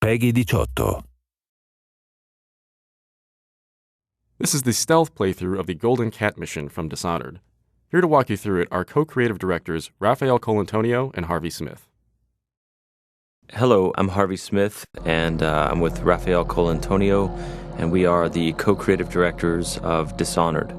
PEGI 18. This is the stealth playthrough of the Golden Cat mission from Dishonored. Here to walk you through it are co-creative directors Raphael Colantonio and Harvey Smith. Hello, I'm Harvey Smith, and I'm with Raphael Colantonio, and we are the co-creative directors of Dishonored.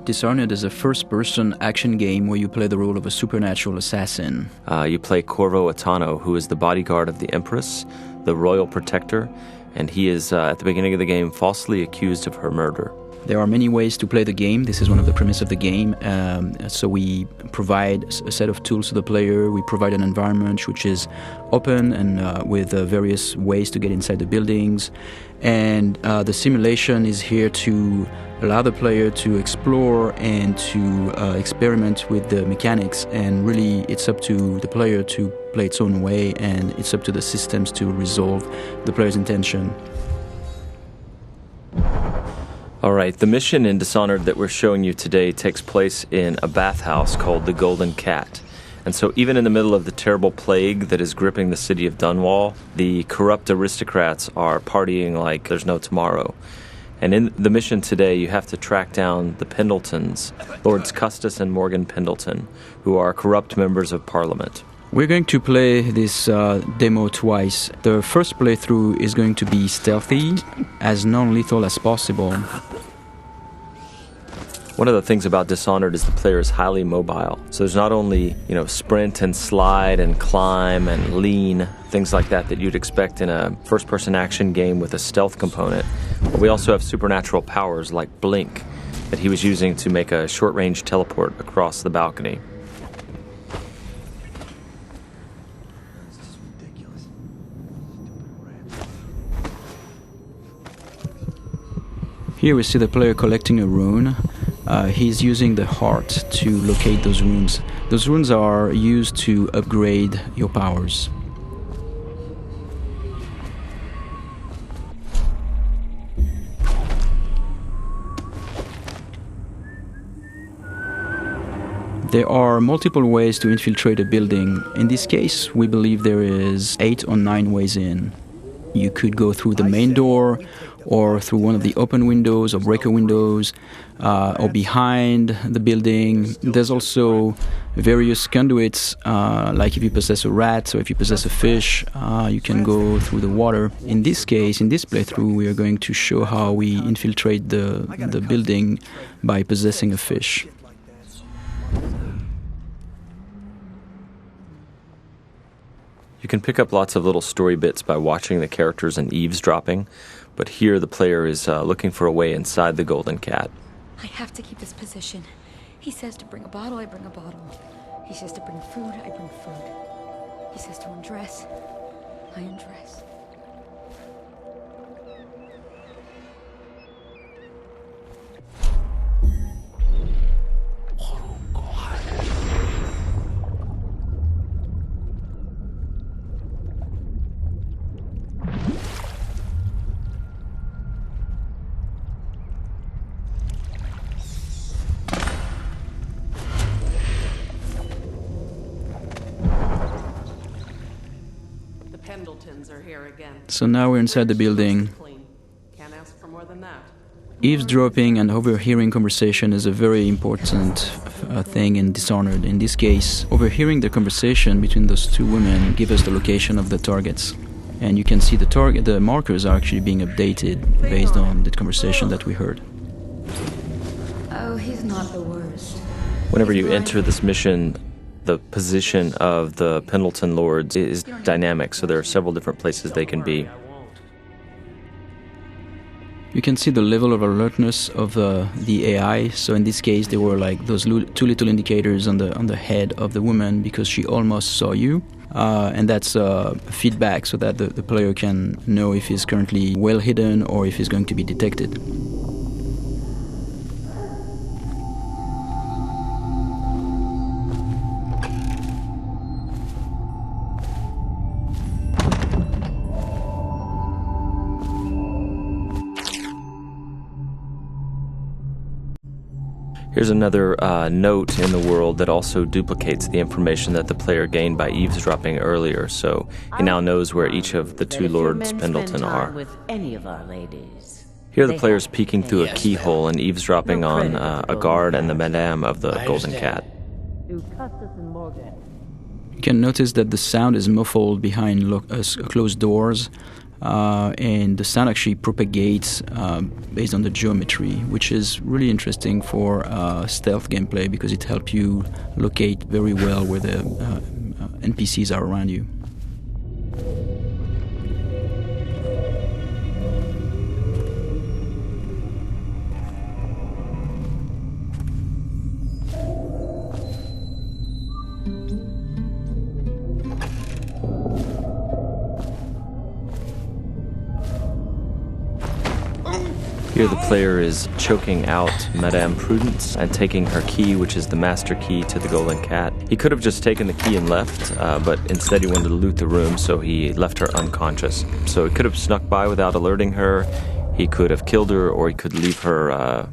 Dishonored is a first-person action game where you play the role of a supernatural assassin. You play Corvo Atano, who is the bodyguard of the Empress, the royal protector, and he is, at the beginning of the game, falsely accused of her murder. There are many ways to play the game. This is one of the premises of the game. So we provide a set of tools to the player. We provide an environment which is open and with various ways to get inside the buildings. And the simulation is here to allow the player to explore and to experiment with the mechanics. And really, it's up to the player to play its own way, and it's up to the systems to resolve the player's intention. All right, the mission in Dishonored that we're showing you today takes place in a bathhouse called the Golden Cat. And so even in the middle of the terrible plague that is gripping the city of Dunwall, the corrupt aristocrats are partying like there's no tomorrow. And in the mission today, you have to track down the Pendletons, Lords Custis and Morgan Pendleton, who are corrupt members of Parliament. We're going to play this demo twice. The first playthrough is going to be stealthy, as non-lethal as possible. One of the things about Dishonored is the player is highly mobile. So there's not only, sprint and slide and climb and lean, things like that you'd expect in a first-person action game with a stealth component. But we also have supernatural powers like Blink that he was using to make a short-range teleport across the balcony. Here we see the player collecting a rune. He's using the heart to locate those runes. Those runes are used to upgrade your powers. There are multiple ways to infiltrate a building. In this case, we believe there is 8 or 9 ways in. You could go through the main door, or through one of the open windows or breaker windows, or behind the building. There's also various conduits, like if you possess a rat or if you possess a fish, you can go through the water. In this case, in this playthrough, we are going to show how we infiltrate the building by possessing a fish. You can pick up lots of little story bits by watching the characters and eavesdropping, but here the player is looking for a way inside the Golden Cat. I have to keep this position. He says to bring a bottle, I bring a bottle. He says to bring food, I bring food. He says to undress, I undress. Pendletons are here again. So now we're inside the building. Can't ask for more than that. Eavesdropping and overhearing conversation is a very important thing in Dishonored. In this case, overhearing the conversation between those two women gives us the location of the targets. And you can see the markers are actually being updated based on the conversation that we heard. Oh, he's not the worst. Whenever you enter this mission, the position of the Pendleton Lords is dynamic, so there are several different places they can be. You can see the level of alertness of the AI. So in this case, there were like those 2 little indicators on the head of the woman because she almost saw you. And that's feedback so that the player can know if he's currently well hidden or if he's going to be detected. Here's another note in the world that also duplicates the information that the player gained by eavesdropping earlier, so he now knows where each of the two Lords Pendleton are. With any of our ladies. Here the player's peeking through a keyhole and eavesdropping on a guard and the madame of the Golden Cat. You can notice that the sound is muffled behind closed doors, and the sound actually propagates based on the geometry, which is really interesting for stealth gameplay because it helps you locate very well where the NPCs are around you. Here the player is choking out Madame Prudence and taking her key, which is the master key to the Golden Cat. He could have just taken the key and left, but instead he wanted to loot the room, so he left her unconscious. So he could have snuck by without alerting her, he could have killed her, or he could leave her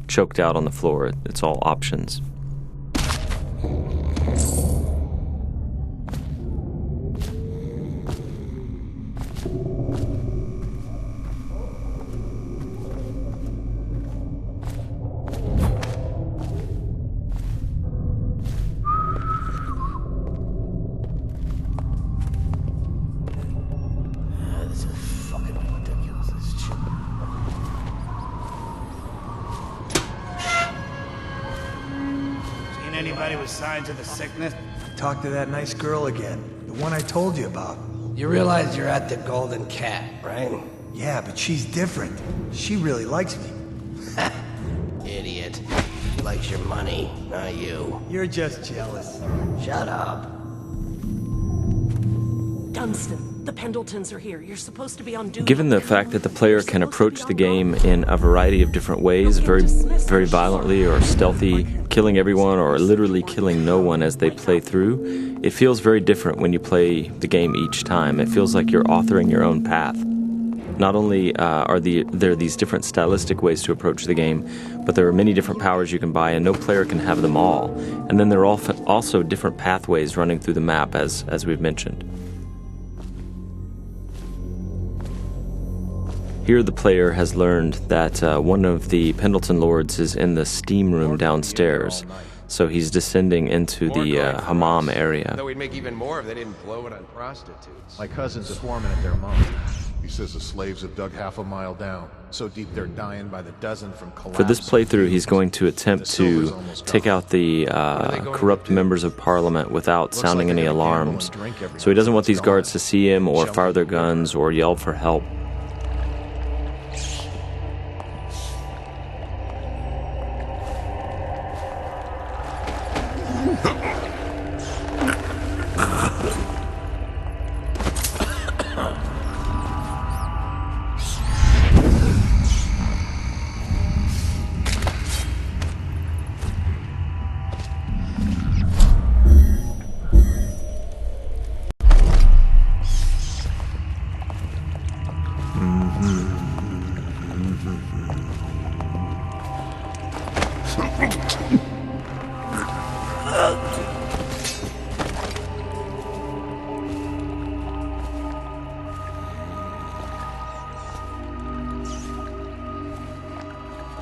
choked out on the floor. It's all options. Anybody with signs of the sickness? Talk to that nice girl again. The one I told you about. You realize you're at the Golden Cat, right? Yeah, but she's different. She really likes me. Idiot. She likes your money, not you. You're just jealous. Shut up. Dunstan, the Pendletons are here. You're supposed to be on duty. Given the fact that the player can approach the game in a variety of different ways, very violently or stealthy, killing everyone or literally killing no one as they play through, it feels very different when you play the game each time. It feels like you're authoring your own path. Not only are there these different stylistic ways to approach the game, but there are many different powers you can buy, and no player can have them all. And then there are also different pathways running through the map, as we've mentioned. Here the player has learned that one of the Pendleton Lords is in the steam room downstairs, so he's descending into the hammam area. Though we'd make even more if they didn't blow it on prostitutes. My cousins are swarming at their mom. He says the slaves have dug half a mile down, so deep they're dying by the dozen from collapse. For this playthrough, he's going to attempt to take out the corrupt members of Parliament without sounding any alarms. So he doesn't want these guards to see him or fire their guns or yell for help.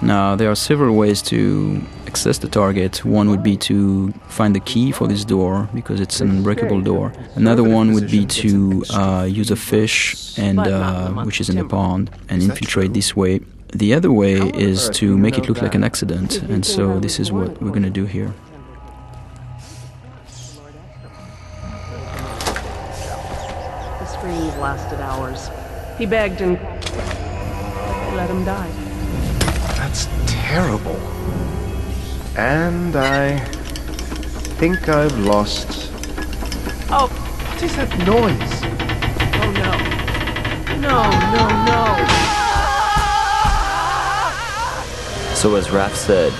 Now, there are several ways to access the target. One would be to find the key for this door, because it's an unbreakable door. Another one would be to use a fish, and which is in the pond, and infiltrate this way. The other way is to make it look like an accident, and so this is what we're going to do here. The screams lasted hours. He begged and let him die. That's terrible. And I think I've lost... Oh, What is that noise? oh no. No. So as Raph said,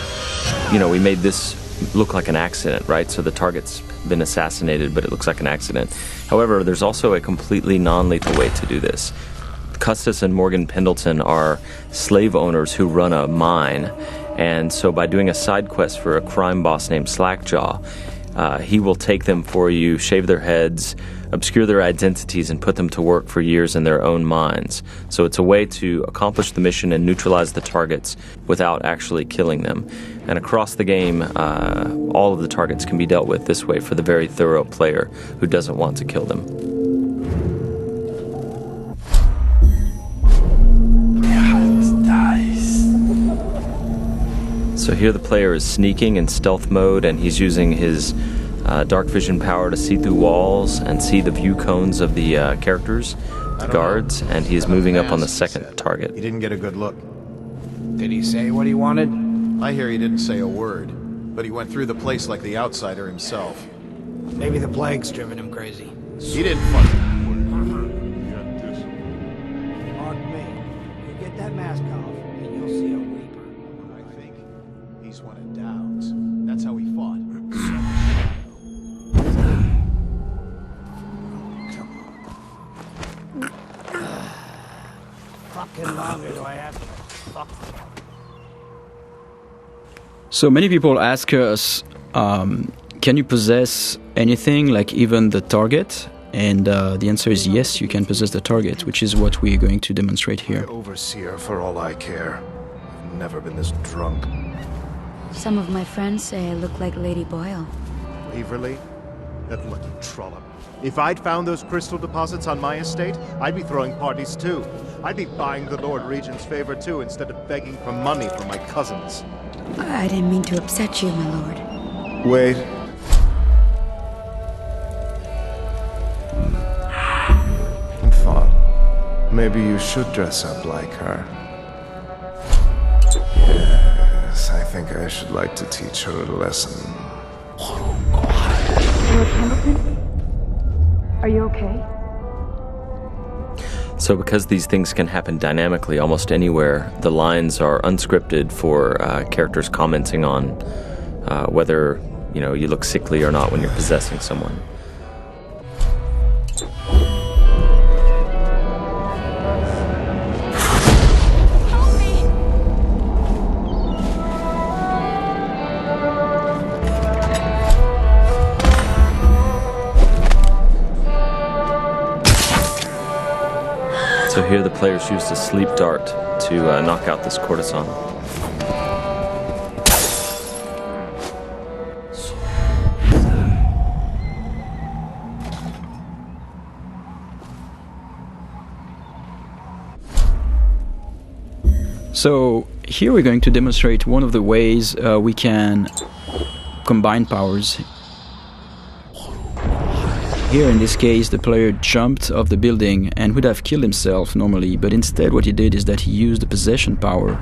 we made this look like an accident, right? So the target's been assassinated, but it looks like an accident. However, there's also a completely non-lethal way to do this. Custis and Morgan Pendleton are slave owners who run a mine, And so by doing a side quest for a crime boss named Slackjaw, he will take them for you, shave their heads, obscure their identities, and put them to work for years in their own mines. So it's a way to accomplish the mission and neutralize the targets without actually killing them. And across the game, all of the targets can be dealt with this way for the very thorough player who doesn't want to kill them. So here the player is sneaking in stealth mode, and he's using his dark vision power to see through walls and see the view cones of the characters, the guards, and he is moving up on the second target. He didn't get a good look. Did he say what he wanted? I hear he didn't say a word, but he went through the place like the outsider himself. Maybe the plague's driven him crazy. He didn't fucking... Pardon me. You get that mask off, and you'll see a weeper. I think he's one of Dowd's. That's how he fought. Fucking longer do I have to fuck? So many people ask us, can you possess anything, like even the target? And the answer is yes, you can possess the target, which is what we're going to demonstrate here. Overseer, for all I care. I've never been this drunk. Some of my friends say I look like Lady Boyle. Waverly? That lucky trollop. If I'd found those crystal deposits on my estate, I'd be throwing parties too. I'd be buying the Lord Regent's favor too, instead of begging for money from my cousins. I didn't mean to upset you, my lord. Wait. I thought maybe you should dress up like her. Yes, I think I should like to teach her a lesson. Lord Hamilton? Are you okay? So because these things can happen dynamically almost anywhere, the lines are unscripted for characters commenting on whether you look sickly or not when you're possessing someone. So here the players used a sleep dart to knock out this courtesan. So here we're going to demonstrate one of the ways we can combine powers. Here in this case the player jumped off the building and would have killed himself normally, but instead what he did is that he used the possession power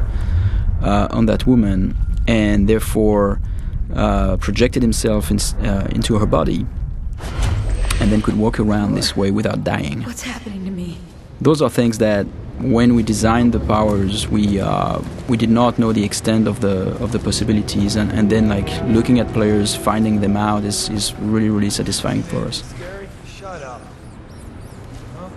on that woman and therefore projected himself into her body and then could walk around this way without dying. What's happening to me? Those are things that when we designed the powers we did not know the extent of the possibilities, and then like looking at players finding them out is really, really satisfying for us. Shut up. Huh?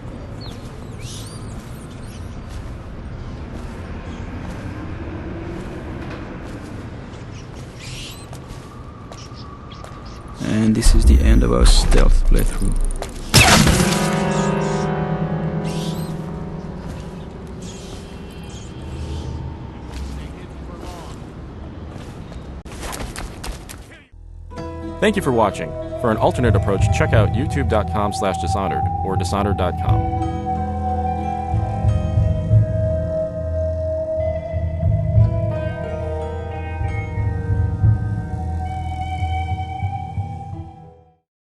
And this is the end of our stealth playthrough. Thank you for watching. For an alternate approach, check out youtube.com/Dishonored or Dishonored.com.